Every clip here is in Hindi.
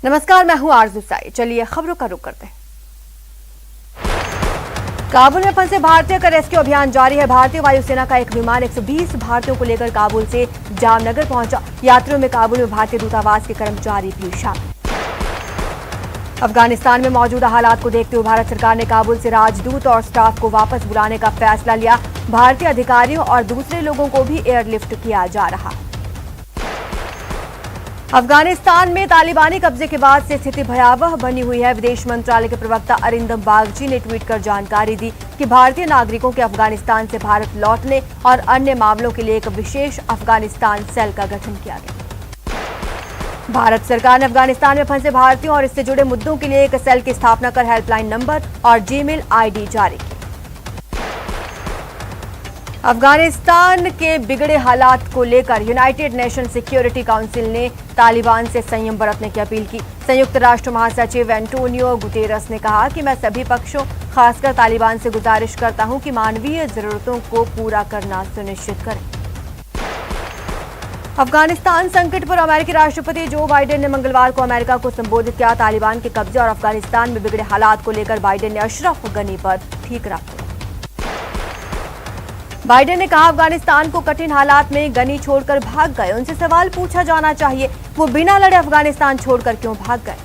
नमस्कार, मैं हूं आरजू साई। चलिए खबरों का रुख करते हैं। काबुल में फंसे भारतीय का रेस्क्यू अभियान जारी है। भारतीय वायुसेना का एक विमान 120 भारतीयों को लेकर काबुल से जामनगर पहुंचा। यात्रियों में काबुल में भारतीय दूतावास के कर्मचारी भी शामिल। अफगानिस्तान में मौजूदा हालात को देखते हुए भारत सरकार ने काबुल से राजदूत और स्टाफ को वापस बुलाने का फैसला लिया। भारतीय अधिकारियों और दूसरे लोगों को भी एयरलिफ्ट किया जा रहा है। अफगानिस्तान में तालिबानी कब्जे के बाद से स्थिति भयावह बनी हुई है। विदेश मंत्रालय के प्रवक्ता अरिंदम बागची ने ट्वीट कर जानकारी दी कि भारतीय नागरिकों के अफगानिस्तान से भारत लौटने और अन्य मामलों के लिए एक विशेष अफगानिस्तान सेल का गठन किया गया। भारत सरकार ने अफगानिस्तान में फंसे भारतीयों और इससे जुड़े मुद्दों के लिए एक सेल की स्थापना कर हेल्पलाइन नंबर और जीमेल आईडी जारी की। अफगानिस्तान के बिगड़े हालात को लेकर यूनाइटेड नेशन सिक्योरिटी काउंसिल ने तालिबान से संयम बरतने की अपील की। संयुक्त राष्ट्र महासचिव एंटोनियो गुटेरस ने कहा कि मैं सभी पक्षों, खासकर तालिबान से गुजारिश करता हूं कि मानवीय जरूरतों को पूरा करना सुनिश्चित करें। अफगानिस्तान संकट पर अमेरिकी राष्ट्रपति जो बाइडेन ने मंगलवार को अमेरिका को संबोधित किया। तालिबान के कब्जे और अफगानिस्तान में बिगड़े हालात को लेकर बाइडेन ने अशरफ गनी पर ठीकरा फोड़ा। बाइडेन ने कहा, अफगानिस्तान को कठिन हालात में गनी छोड़कर भाग गए। उनसे सवाल पूछा जाना चाहिए, वो बिना लड़े अफगानिस्तान छोड़कर क्यों भाग गए।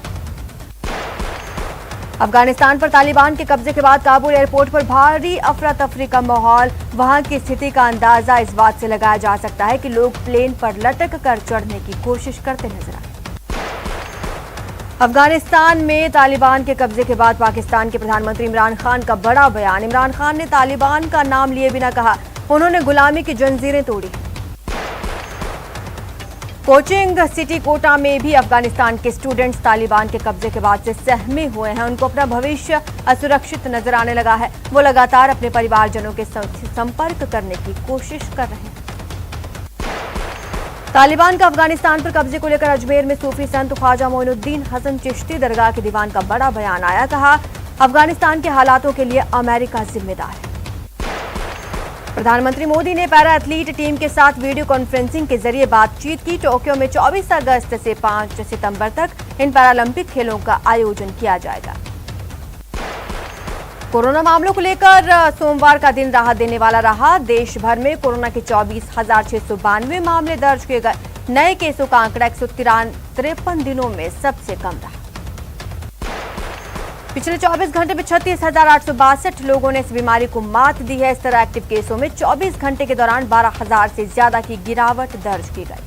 अफगानिस्तान पर तालिबान के कब्जे के बाद काबुल एयरपोर्ट पर भारी अफरा तफरी का माहौल। वहां की स्थिति का अंदाजा इस बात से लगाया जा सकता है कि लोग प्लेन पर लटक कर चढ़ने की कोशिश करते नजर आए। अफगानिस्तान में तालिबान के कब्जे के बाद पाकिस्तान के प्रधानमंत्री इमरान खान का बड़ा बयान। इमरान खान ने तालिबान का नाम लिए बिना कहा, उन्होंने गुलामी की जंजीरें तोड़ी। कोचिंग सिटी कोटा में भी अफगानिस्तान के स्टूडेंट्स तालिबान के कब्जे के बाद से सहमे हुए हैं। उनको अपना भविष्य असुरक्षित नजर आने लगा है। वो लगातार अपने परिवारजनों के संपर्क करने की कोशिश कर रहे हैं। तालिबान का अफगानिस्तान पर कब्जे को लेकर अजमेर में सूफी संत ख्वाजा मोइनुद्दीन हसन चिश्ती दरगाह के दीवान का बड़ा बयान आया। कहा, अफगानिस्तान के हालातों के लिए अमेरिका जिम्मेदार है। प्रधानमंत्री मोदी ने पैरा एथलीट टीम के साथ वीडियो कॉन्फ्रेंसिंग के जरिए बातचीत की। टोक्यो में 24 अगस्त से 5 सितंबर तक इन पैरालंपिक खेलों का आयोजन किया जाएगा। कोरोना मामलों को लेकर सोमवार का दिन राहत देने वाला रहा। देश भर में कोरोना के 24,692 मामले दर्ज किए गए। नए केसों का आंकड़ा 153 दिनों में सबसे कम रहा। पिछले 24 घंटे में 36,862 लोगों ने इस बीमारी को मात दी है। इस तरह एक्टिव केसों में 24 घंटे के दौरान 12,000 से ज्यादा की गिरावट दर्ज की गई।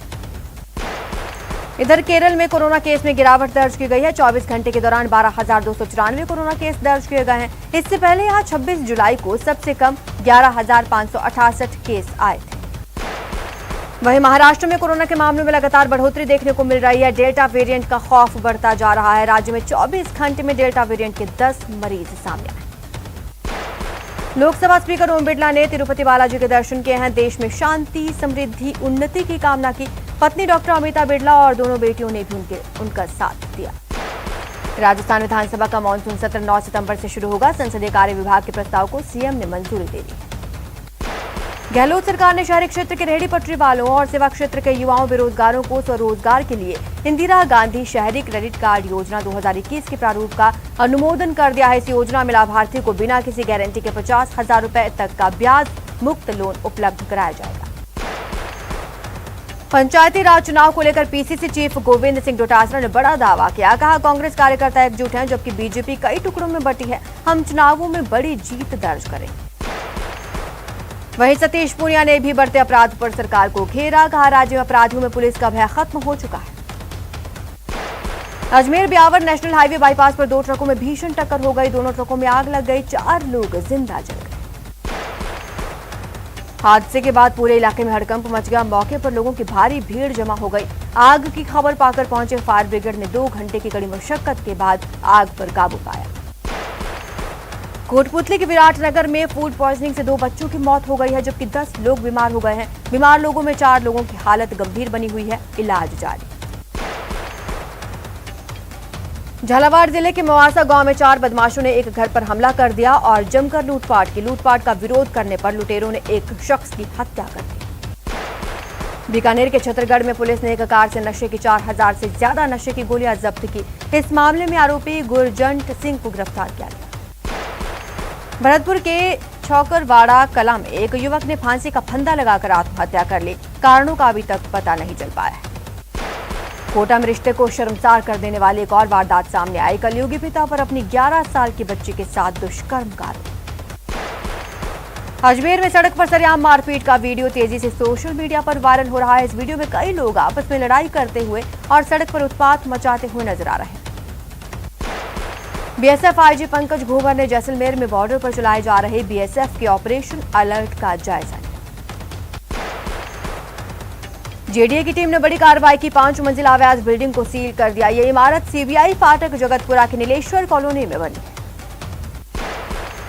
इधर केरल में कोरोना केस में गिरावट दर्ज की गई है। 24 घंटे के दौरान 12,294 कोरोना केस दर्ज किए गए हैं। इससे पहले यहां 26 जुलाई को सबसे कम 11,568 केस आए थे। वहीं महाराष्ट्र में कोरोना के मामलों में लगातार बढ़ोतरी देखने को मिल रही है। डेल्टा वेरिएंट का खौफ बढ़ता जा रहा है। राज्य में 24 घंटे में डेल्टा वेरिएंट के 10 मरीज सामने आए। लोकसभा स्पीकर ओम बिरला ने तिरुपति बालाजी के दर्शन किए हैं। देश में शांति, समृद्धि, उन्नति की कामना की। पत्नी डॉक्टर अमिता बिरला और दोनों बेटियों ने भी उनका साथ दिया। राजस्थान विधानसभा का मानसून सत्र 9 सितंबर से शुरू होगा। संसदीय कार्य विभाग के प्रस्ताव को सीएम ने मंजूरी दे दी। गहलोत सरकार ने शहरी क्षेत्र के रेहड़ी पटरी वालों और सेवा क्षेत्र के युवाओं बेरोजगारों को स्वरोजगार के लिए इंदिरा गांधी शहरी क्रेडिट कार्ड योजना 2021 के प्रारूप का अनुमोदन कर दिया है। इस योजना में लाभार्थी को बिना किसी गारंटी के 50,000 रुपए तक का ब्याज मुक्त लोन उपलब्ध कराया जाएगा। पंचायती राज चुनाव को लेकर पीसीसी चीफ गोविंद सिंह डोटासरा ने बड़ा दावा किया। कहा, कांग्रेस कार्यकर्ता एकजुट हैं, जबकि बीजेपी कई टुकड़ों में बटी है। हम चुनावों में बड़ी जीत दर्ज करेंगे। वहीं सतीश पूनिया ने भी बढ़ते अपराध पर सरकार को घेरा। कहा, राज्य में अपराधियों में पुलिस का भय खत्म हो चुका है। Ajmer Beawar national highway bypass पर 2 ट्रकों में भीषण टक्कर हो गई। दोनों ट्रकों में आग लग गई। 4 लोग जिंदा जल गए। हादसे के बाद पूरे इलाके में हड़कंप मच गया। मौके पर लोगों की भारी भीड़ जमा हो गई। आग की खबर पाकर पहुंचे फायर ब्रिगेड ने 2 घंटे की कड़ी मशक्कत के बाद आग पर काबू पाया। कोटपुतली के विराटनगर में फूड पॉइजनिंग से 2 बच्चों की मौत हो गई है, जबकि 10 लोग बीमार हो गए हैं। बीमार लोगों में 4 लोगों की हालत गंभीर बनी हुई है। इलाज जारी। झालावाड़ जिले के मवासा गांव में 4 बदमाशों ने एक घर पर हमला कर दिया और जमकर लूटपाट की। लूटपाट का विरोध करने पर लुटेरों ने एक शख्स की हत्या कर दी। बीकानेर के छतरगढ़ में पुलिस ने एक कार से नशे की 4,000 से ज्यादा नशे की गोलियां जब्त की। इस मामले में आरोपी गुरजंट सिंह को गिरफ्तार किया गया। भरतपुर के छौकरवाड़ा कला में एक युवक ने फांसी का फंदा लगाकर आत्महत्या कर ली। कारणों का अभी तक पता नहीं चल पाया है। कोटा में रिश्ते को शर्मसार कर देने वाली एक और वारदात सामने आई। कलयुगी पिता पर अपनी 11 साल की बच्ची के साथ दुष्कर्म का आरोप। अजमेर में सड़क पर सरेआम मारपीट का वीडियो तेजी से सोशल मीडिया पर वायरल हो रहा है। इस वीडियो में कई लोग आपस में लड़ाई करते हुए और सड़क पर उत्पात मचाते हुए नजर आ रहे हैं। बीएसएफ आईजी पंकज घोवर ने जैसलमेर में बॉर्डर पर चलाए जा रहे बीएसएफ के ऑपरेशन अलर्ट का जायजा लिया। जेडीए की टीम ने बड़ी कार्रवाई की। 5 मंजिला अवैध बिल्डिंग को सील कर दिया। ये इमारत सीबीआई फाटक जगतपुरा के नीलेश्वर कॉलोनी में बनी है।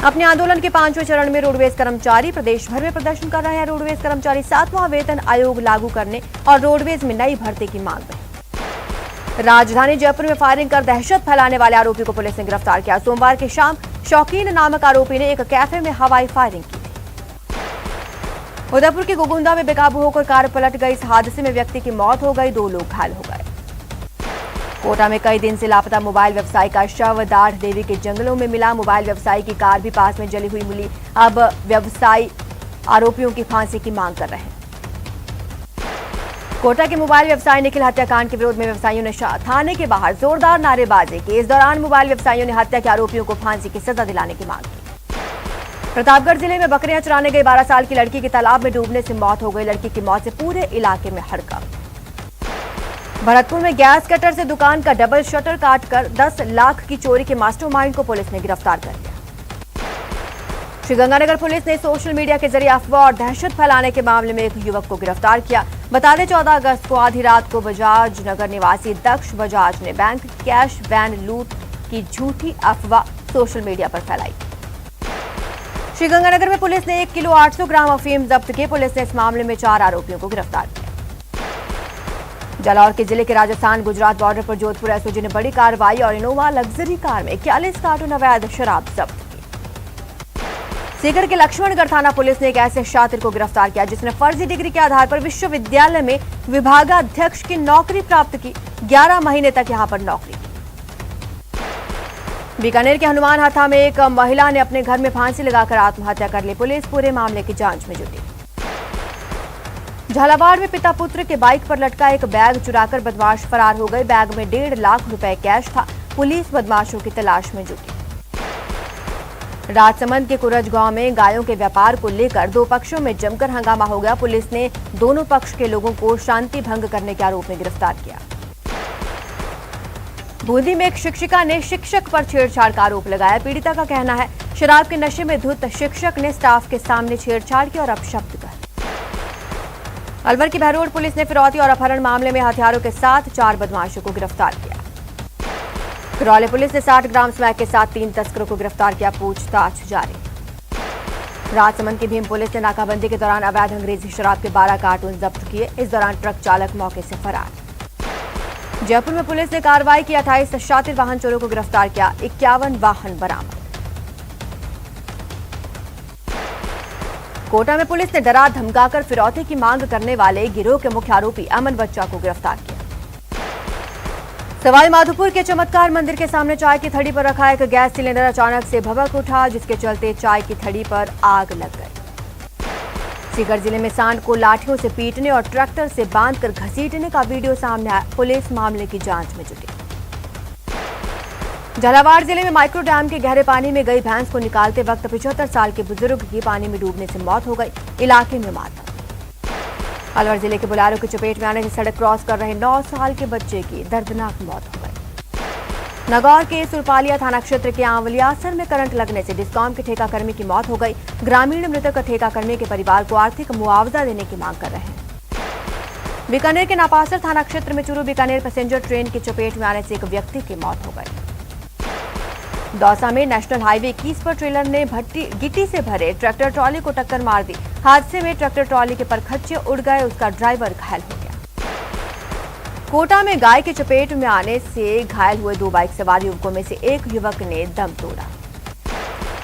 अपने आंदोलन के 5वें चरण में रोडवेज कर्मचारी प्रदेश भर में प्रदर्शन कर रहे हैं। रोडवेज कर्मचारी 7वां वेतन आयोग लागू करने और रोडवेज में नई भर्ती की मांग में। राजधानी जयपुर में फायरिंग कर दहशत फैलाने वाले आरोपी को पुलिस ने गिरफ्तार किया। सोमवार की शाम शौकीन नामक आरोपी ने एक कैफे में हवाई फायरिंग की थी। उदयपुर के गोगुंदा में बेकाबू होकर कार पलट गई। इस हादसे में व्यक्ति की मौत हो गई, 2 लोग घायल हो गए। कोटा में कई दिन से लापता मोबाइल व्यवसायी का शव दाढ़ देवी के जंगलों में मिला। मोबाइल व्यवसायी की कार भी पास में जली हुई मिली। अब व्यवसायी आरोपियों की फांसी की मांग कर रहे हैं। कोटा के मोबाइल व्यवसायी निखिल हत्याकांड के विरोध में व्यवसायियों ने थाने के बाहर जोरदार नारेबाजी की। इस दौरान मोबाइल व्यवसायियों ने हत्या के आरोपियों को फांसी की सजा दिलाने की मांग की। प्रतापगढ़ जिले में बकरियां चराने गई 12 साल की लड़की की तालाब में डूबने से मौत हो गई। लड़की की मौत से पूरे इलाके में हड़कंप। भरतपुर में गैस कटर से दुकान का डबल शटर काटकर 10 लाख की चोरी के मास्टरमाइंड को पुलिस ने गिरफ्तार कर लिया। श्रीगंगानगर पुलिस ने सोशल मीडिया के जरिए अफवाह और दहशत फैलाने के मामले में एक युवक को गिरफ्तार किया। बता दें 14 अगस्त को आधी रात को बजाज नगर निवासी दक्ष बजाज ने बैंक कैश वैन लूट की झूठी अफवाह सोशल मीडिया पर फैलाई। श्रीगंगानगर में पुलिस ने 1 किलो 800 ग्राम अफीम जब्त की। पुलिस ने इस मामले में 4 आरोपियों को गिरफ्तार किया। जालौर के जिले के राजस्थान गुजरात बॉर्डर पर जोधपुर एसओजी ने बड़ी कार्रवाई और इनोवा लग्जरी कार में 41 कार्टून अवैध शराब जब्त की। सीकर के लक्ष्मणगढ़ थाना पुलिस ने एक ऐसे शातिर को गिरफ्तार किया जिसने फर्जी डिग्री के आधार पर विश्वविद्यालय में विभागाध्यक्ष की नौकरी प्राप्त की। 11 महीने तक यहां पर नौकरी की। बीकानेर के हनुमान हाथा में एक महिला ने अपने घर में फांसी लगाकर आत्महत्या कर ली। पुलिस पूरे मामले की जांच में जुटी। झालावाड़ में पिता पुत्र के बाइक पर लटका एक बैग चुराकर बदमाश फरार हो गए। बैग में 1.5 लाख रुपए कैश था। पुलिस बदमाशों की तलाश में जुटी। राजसमंद के कुरज गांव में गायों के व्यापार को लेकर 2 पक्षों में जमकर हंगामा हो गया। पुलिस ने दोनों पक्ष के लोगों को शांति भंग करने के आरोप में गिरफ्तार किया। बूंदी में एक शिक्षिका ने शिक्षक पर छेड़छाड़ का आरोप लगाया। पीड़िता का कहना है शराब के नशे में धुत शिक्षक ने स्टाफ के सामने छेड़छाड़ की और अपशब्द कहा। अलवर की बहरोड पुलिस ने फिरौती और अपहरण मामले में हथियारों के साथ 4 बदमाशों को गिरफ्तार किया। करौली पुलिस ने 60 ग्राम स्मैक के साथ 3 तस्करों को गिरफ्तार किया। पूछताछ जारी। राजसमंद की भीम पुलिस ने नाकाबंदी के दौरान अवैध अंग्रेजी शराब के 12 कार्टून जब्त किए। इस दौरान ट्रक चालक मौके से फरार। जयपुर में पुलिस ने कार्रवाई की। 28 शातिर वाहन चोरों को गिरफ्तार किया। 51 वाहन बरामद। कोटा में पुलिस ने डरा धमकाकर फिरौती की मांग करने वाले गिरोह के मुख्य आरोपी अमन बच्चा को गिरफ्तार किया। सवाई माधोपुर के चमत्कार मंदिर के सामने चाय की थड़ी पर रखा एक गैस सिलेंडर अचानक से भभक उठा, जिसके चलते चाय की थड़ी पर आग लग गई। सीकर जिले में सांड को लाठियों से पीटने और ट्रैक्टर से बांधकर घसीटने का वीडियो सामने आया। पुलिस मामले की जांच में जुटी। झालावाड़ जिले में माइक्रो डैम के गहरे पानी में गई भैंस को निकालते वक्त 75 साल के बुजुर्ग की पानी में डूबने से मौत हो गई। इलाके में मातम। अलवर जिले के बुलारो की चपेट में आने से सड़क क्रॉस कर रहे 9 साल के बच्चे की दर्दनाक मौत हो गई। नगौर के सुरपालिया थाना क्षेत्र के आंवलियासर में करंट लगने से डिस्कॉम के ठेकाकर्मी की मौत हो गई। ग्रामीण मृतक ठेकाकर्मी के परिवार को आर्थिक मुआवजा देने की मांग कर रहे हैं। बीकानेर के नापासर थाना क्षेत्र में चूरू बीकानेर पैसेंजर ट्रेन की चपेट में आने से एक व्यक्ति की मौत हो गई। दौसा में नेशनल हाईवे 21 पर ट्रेलर ने गिट्टी से भरे ट्रैक्टर ट्रॉली को टक्कर मार दी। हादसे में ट्रैक्टर ट्रॉली के परखच्चे उड़ गए। उसका ड्राइवर घायल हो गया। कोटा में गाय की चपेट में आने से घायल हुए 2 बाइक सवार युवकों में से एक युवक ने दम तोड़ा।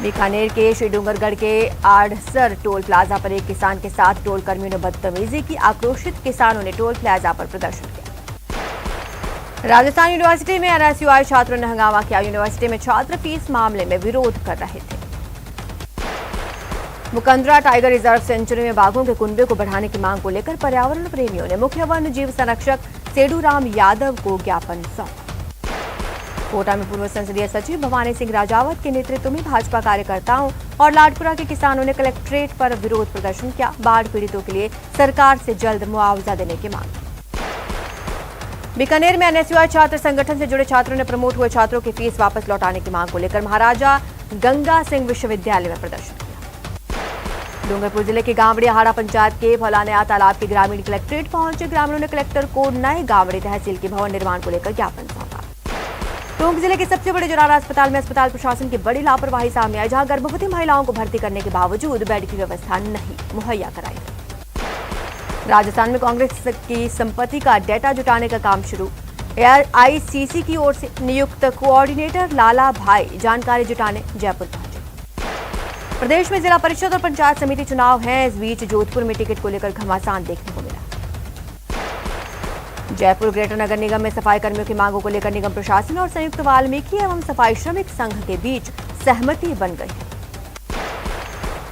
बीकानेर के श्रीडूंगरगढ़ के आड़सर टोल प्लाजा पर एक किसान के साथ टोल कर्मियों ने बदतमीजी की। आक्रोशित किसानों ने टोल प्लाजा पर प्रदर्शन किया। राजस्थान यूनिवर्सिटी में एनएसयूआई छात्रों ने हंगामा किया। यूनिवर्सिटी में छात्र फीस मामले में विरोध कर रहे थे। मुकंदरा टाइगर रिजर्व सेंचुरी में बाघों के कुनबे को बढ़ाने की मांग को लेकर पर्यावरण प्रेमियों ने मुख्य वन्य जीव संरक्षक सेडूराम यादव को ज्ञापन सौंपा। कोटा में पूर्व संसदीय सचिव भवानी सिंह राजावत के नेतृत्व में भाजपा कार्यकर्ताओं और लाडपुरा के किसानों ने कलेक्ट्रेट पर विरोध प्रदर्शन किया। बाढ़ पीड़ितों के लिए सरकार से जल्द मुआवजा देने की मांग। बीकानेर में एनएसयूआई छात्र संगठन से जुड़े छात्रों ने प्रमोट हुए छात्रों की फीस वापस लौटाने की मांग को लेकर महाराजा गंगा सिंह विश्वविद्यालय में प्रदर्शन किया। डूंगरपुर जिले के गांवड़ियाहाड़ा पंचायत के फलानया तालाब के ग्रामीण कलेक्ट्रेट पहुंचे। ग्रामीणों ने कलेक्टर को नए गांवड़ी तहसील के भवन निर्माण को लेकर ज्ञापन सौंपा। टोंक जिले के सबसे बड़े जोराड़ा अस्पताल में अस्पताल प्रशासन की बड़ी लापरवाही सामने आई, जहां गर्भवती महिलाओं को भर्ती करने के बावजूद बेड की व्यवस्था नहीं मुहैया कराई। राजस्थान में कांग्रेस की संपत्ति का डेटा जुटाने का काम शुरू। एआईसीसी की ओर से नियुक्त कोऑर्डिनेटर लाला भाई जानकारी जुटाने जयपुर पहुंचे। प्रदेश में जिला परिषद और पंचायत समिति चुनाव हैं। इस बीच जोधपुर में टिकट को लेकर घमासान देखने को मिला। जयपुर ग्रेटर नगर निगम में सफाई कर्मियों की मांगों को लेकर निगम प्रशासन और संयुक्त वाल्मीकि एवं सफाई श्रमिक संघ के बीच सहमति बन गई है।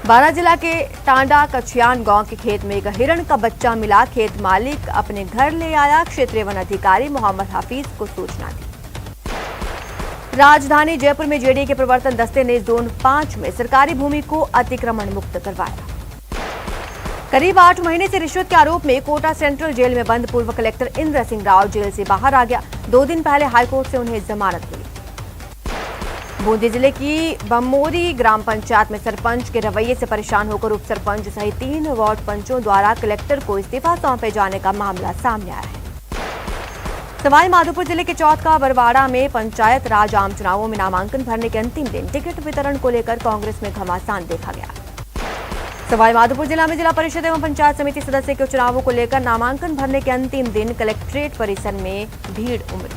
बारां जिला के टांडा कछियान गांव के खेत में एक हिरण का बच्चा मिला। खेत मालिक अपने घर ले आया। क्षेत्रीय वन अधिकारी मोहम्मद हफीज को सूचना दी। राजधानी जयपुर में जेडीए के प्रवर्तन दस्ते ने जोन 5 में सरकारी भूमि को अतिक्रमण मुक्त करवाया। करीब 8 महीने से रिश्वत के आरोप में कोटा सेंट्रल जेल में बंद पूर्व कलेक्टर इंद्र सिंह राव जेल से बाहर आ गया। 2 दिन पहले हाईकोर्ट से उन्हें जमानत मिली। बूंदी जिले की बमोरी ग्राम पंचायत में सरपंच के रवैये से परेशान होकर उप सरपंच सहित 3 वार्ड पंचों द्वारा कलेक्टर को इस्तीफा सौंपे जाने का मामला सामने आया है। सवाई माधोपुर जिले के चौथ का बरवाड़ा में पंचायत राज आम चुनावों में नामांकन भरने के अंतिम दिन टिकट वितरण को लेकर कांग्रेस में घमासान देखा गया। सवाई माधोपुर जिला में जिला परिषद एवं पंचायत समिति सदस्य के चुनावों को लेकर नामांकन भरने के अंतिम दिन कलेक्ट्रेट परिसर में भीड़ उमड़ी।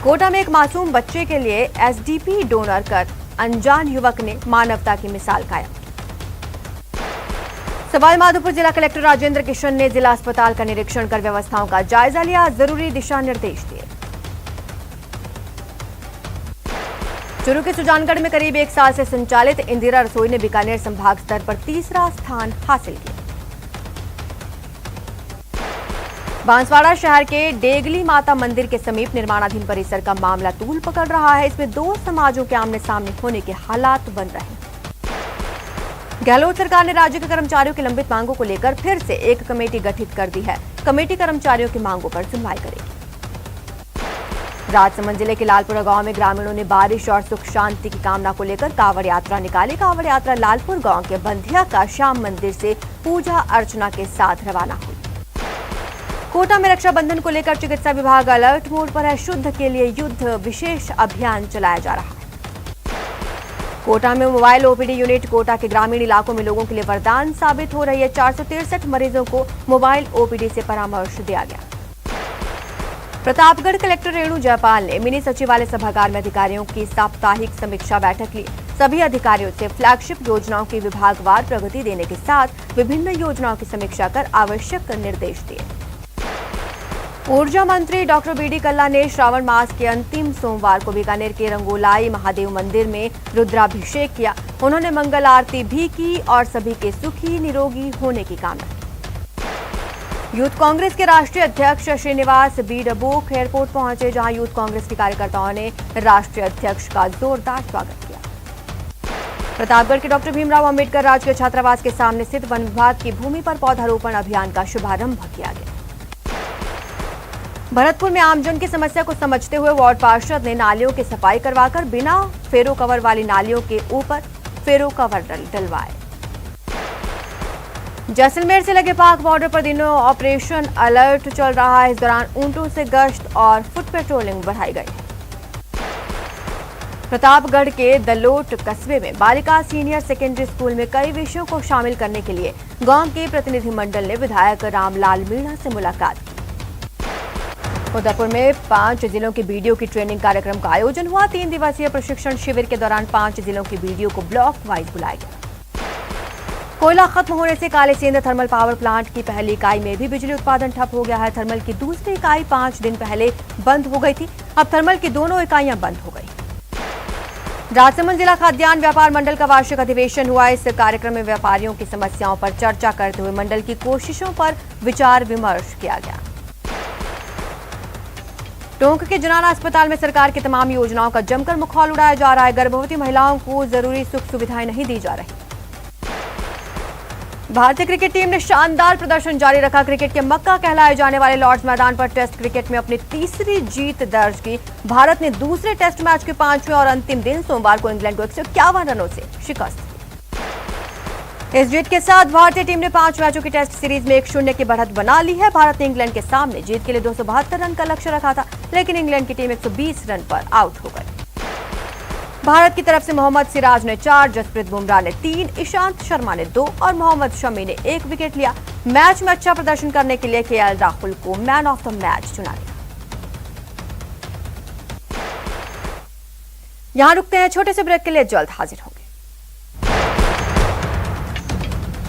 कोटा में एक मासूम बच्चे के लिए एसडीपी डोनर कर अनजान युवक ने मानवता की मिसाल कायम की। सवाई माधोपुर जिला कलेक्टर राजेंद्र किशन ने जिला अस्पताल का निरीक्षण कर व्यवस्थाओं का जायजा लिया। जरूरी दिशा निर्देश दिए। चूरू के सुजानगढ़ में करीब 1 साल से संचालित इंदिरा रसोई ने बीकानेर संभाग स्तर पर 3रा स्थान हासिल किया। बांसवाड़ा शहर के डेगली माता मंदिर के समीप निर्माणाधीन परिसर का मामला तूल पकड़ रहा है। इसमें 2 समाजों के आमने सामने होने के हालात बन रहे हैं। गहलोत सरकार ने राज्य के कर्मचारियों की लंबित मांगों को लेकर फिर से एक कमेटी गठित कर दी है। कमेटी कर्मचारियों की मांगों पर सुनवाई करेगी। राजसमंद जिले के लालपुरा गांव में ग्रामीणों ने बारिश और सुख शांति की कामना को लेकर कांवड़ यात्रा निकाली। कांवड़ यात्रा लालपुर गांव के बंधिया का श्याम मंदिर से पूजा अर्चना के साथ रवाना हुई। कोटा में रक्षाबंधन को लेकर चिकित्सा विभाग अलर्ट मोड पर है। शुद्ध के लिए युद्ध विशेष अभियान चलाया जा रहा है। कोटा में मोबाइल ओपीडी यूनिट कोटा के ग्रामीण इलाकों में लोगों के लिए वरदान साबित हो रही है। 463 मरीजों को मोबाइल ओपीडी से परामर्श दिया गया। प्रतापगढ़ कलेक्टर रेणु जयपाल ने मिनी सचिवालय सभागार में अधिकारियों की साप्ताहिक समीक्षा बैठक ली। सभी अधिकारियों से फ्लैगशिप योजनाओं की विभागवार प्रगति देने के साथ विभिन्न योजनाओं की समीक्षा कर आवश्यक निर्देश दिए। ऊर्जा मंत्री डॉक्टर बीडी कल्ला ने श्रावण मास के अंतिम सोमवार को बीकानेर के रंगोलाई महादेव मंदिर में रुद्राभिषेक किया। उन्होंने मंगल आरती भी की और सभी के सुखी निरोगी होने की कामना की। यूथ कांग्रेस के राष्ट्रीय अध्यक्ष श्रीनिवास बी डबोक एयरपोर्ट पहुंचे, जहां यूथ कांग्रेस के कार्यकर्ताओं ने राष्ट्रीय अध्यक्ष का जोरदार स्वागत किया। प्रतापगढ़ के डॉक्टर भीमराव अंबेडकर राजकीय छात्रावास के सामने स्थित वन विभाग की भूमि पर पौधारोपण अभियान का शुभारंभ किया गया। भरतपुर में आमजन की समस्या को समझते हुए वार्ड पार्षद ने नालियों की सफाई करवाकर बिना फेरो कवर वाली नालियों के ऊपर फेरो कवर डलवाए। जैसलमेर से लगे पाक बॉर्डर पर दिनों ऑपरेशन अलर्ट चल रहा है। इस दौरान ऊंटों से गश्त और फुट पेट्रोलिंग बढ़ाई गई है। प्रतापगढ़ के दलोट कस्बे में बालिका सीनियर सेकेंडरी स्कूल में कई विषयों को शामिल करने के लिए गांव के प्रतिनिधिमंडल ने विधायक रामलाल मीणा से मुलाकात की। उदयपुर में 5 जिलों के बीडीओ की ट्रेनिंग कार्यक्रम का आयोजन हुआ। 3 दिवसीय प्रशिक्षण शिविर के दौरान 5 जिलों के बीडीओ को ब्लॉक वाइज बुलाया गया। कोयला खत्म होने से कालीसिंध थर्मल पावर प्लांट की पहली इकाई में भी बिजली उत्पादन ठप हो गया है। थर्मल की दूसरी इकाई 5 दिन पहले बंद हो गई थी। अब थर्मल की दोनों इकाइयां बंद हो गई। राजसमंद जिला खाद्यान्न व्यापार मंडल का वार्षिक अधिवेशन हुआ। इस कार्यक्रम में व्यापारियों की समस्याओं पर चर्चा करते हुए मंडल की कोशिशों पर विचार विमर्श किया गया। टोंक के जनाना अस्पताल में सरकार की तमाम योजनाओं का जमकर मुखौल उड़ाया जा रहा है। गर्भवती महिलाओं को जरूरी सुख सुविधाएं नहीं दी जा रही। भारतीय क्रिकेट टीम ने शानदार प्रदर्शन जारी रखा। क्रिकेट के मक्का कहलाए जाने वाले लॉर्ड्स मैदान पर टेस्ट क्रिकेट में अपनी तीसरी जीत दर्ज की। भारत ने दूसरे टेस्ट मैच के 5वें और अंतिम दिन सोमवार को इंग्लैंड को 151 रनों से शिकस्त दी। इस जीत के साथ भारतीय टीम ने 5 मैचों की टेस्ट सीरीज में 1-0 की बढ़त बना ली है। भारत ने इंग्लैंड के सामने जीत के लिए 272 रन का लक्ष्य रखा था, लेकिन इंग्लैंड की टीम 120 रन पर आउट हो गई। भारत की तरफ से मोहम्मद सिराज ने 4, जसप्रीत बुमराह ने 3, ईशांत शर्मा ने 2 और मोहम्मद शमी ने 1 विकेट लिया। मैच में अच्छा प्रदर्शन करने के लिए केएल राहुल को मैन ऑफ द मैच चुना गया। यहां रुकते हैं, छोटे से ब्रेक के लिए जल्द हाजिर होंगे।